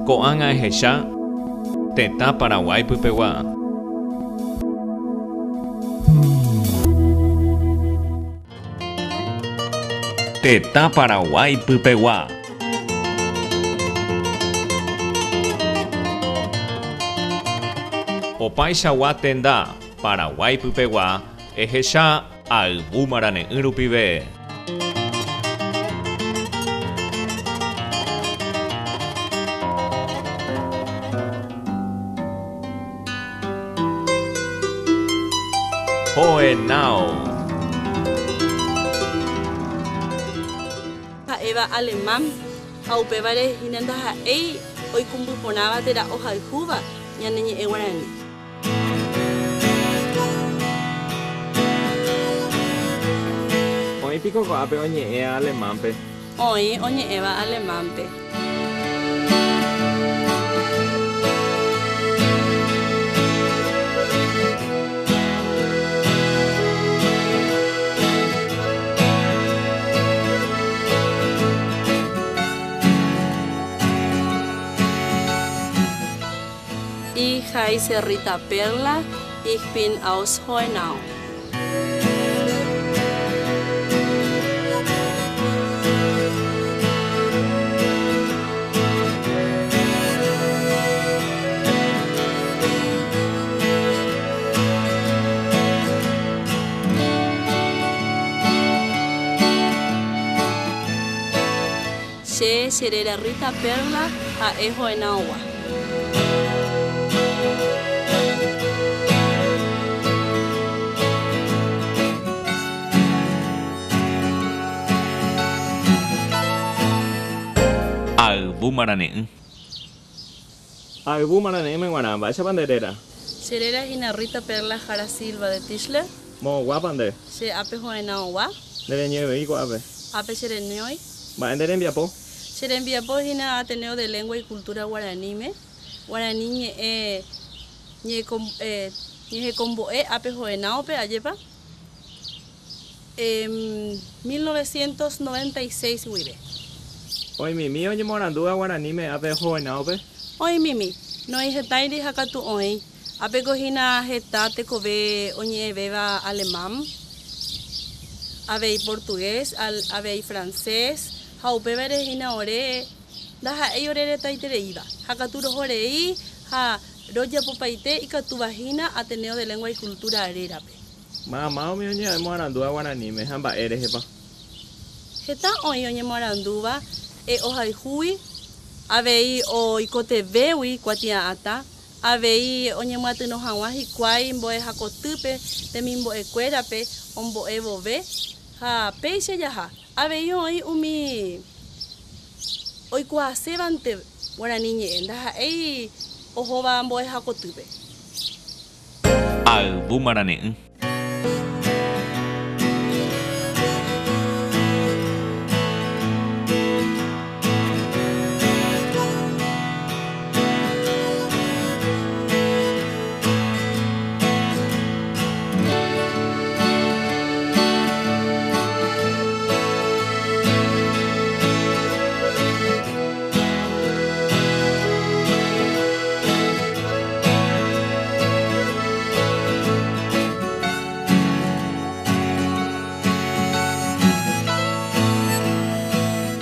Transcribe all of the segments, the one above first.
Ko'ág̃a ehecha tetã Paraguay pypegua. Tetã Paraguay pypegua. Opaichagua tenda Paraguay pypegua ehecha ayvu marane'ỹ rupive. Hoenao. Ha'éva alemán ha upévare hinenda ha'éi oikumbyporãva térã ohayhúva ñane ñe'ẽ Guarani. Oĩpiko ko'ápe oñe'ẽ alemánpe. Oĩ oñe'ẽva alemánpe. Ich heiße Rita Perla, ich bin aus Hohenau. Serera Rita Perla a Hohenau. Ayvu marane'ỹ. Ayvu marane'ỹ menguarã, mba'éicha panderera. Serera hina Rita Perla Jara Silva de Tischler. Mogua pande. Se ape Hohenau wa. Nereñoivei ko'ápe. Ape sereñoi. Mba'e nderembiapo. Serembiapo hina Ateneo de Lengua y Cultura Guaraníme. Guaraní ñe'ẽ kombo'e ape Hohenaupe ajepa. 1996 guive. Oĩmimi oñemorandúva Guaraníme ape Hohenaupe. Oĩmimi, noĩhetáiri hakatu oĩ. Apeko hína heta tekove oñe'ẽvéva alemán, avei portugués, avei francés, ha upévare hína ore ndaha'éi oreretaitereíva. Hakatu rohorei ha rojapopaite ikatuva hína Ateneo de Lengua y Cultura Arérape. Mama oñemorandúva Guaraníme ha mba'e rehepa. Heta oĩ oñemorandúva ohayhúi, avei oikotevégui kuatia'ãta, avei oñemyatyno hag̃ua hikuái mbo'eha kotýpe temimbo'ekuérape ombo'e vove ha péicha jaha. Avei oĩ umi oikuaasévante Guarani ñe'ẽ ndaha'éi ohóva mbo'eha kotýpe. Ayvu marane'ỹ.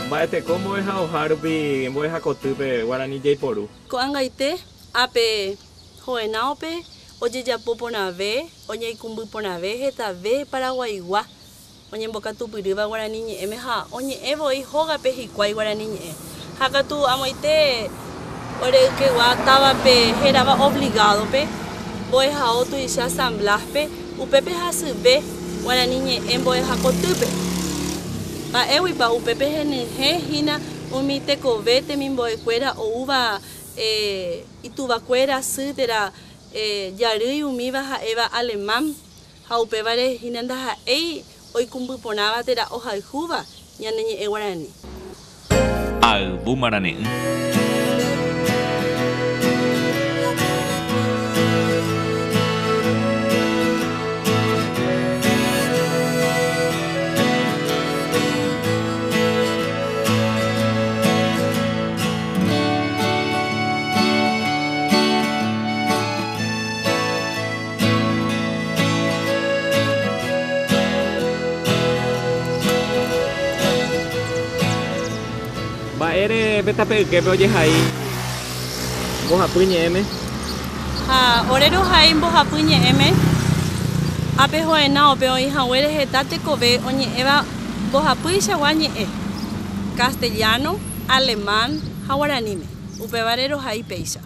Mba'eteko mbo'ehaoha rupi mbo'ehakotýpe Guarani jaiporu. Ko'ãngaite ape Hohenaupe ojejapo porãve, oñeikũmby porãve hetave paraguaigua oñembokatupyrýva Guarani ñe'ẽme ha oñe'ẽvoi hógape hikuái Guarani ñe'ẽ. Hakatu amoite oreykegua távape heráva obligadope mbo'ehao tuicha asambleape upépe hasyve Guarani ñe'ẽ mbo'ehakotýpe. Mba'éguipa upépe henyhẽ hína umi tekove temimbo'ekuéra oúva ituvakuéra sy térã jarýi umíva ha'éva alemán ha upévare hína ndaha'éi oikũmbyporãva térã ohayhúva ñane ñe'ẽ Guarani. Ayvu marane'ỹ. ere betapeuképe ojehai mbohapy ñe'ẽme. Ha orerohái mbohapy ñe'ẽme ápe ho'ẽna ope oĩhaguére heta tekove oñe'ẽva mbohapýichagua ñe'ẽ castellano, alemán ha guaraníme. Upévare rohái péicha.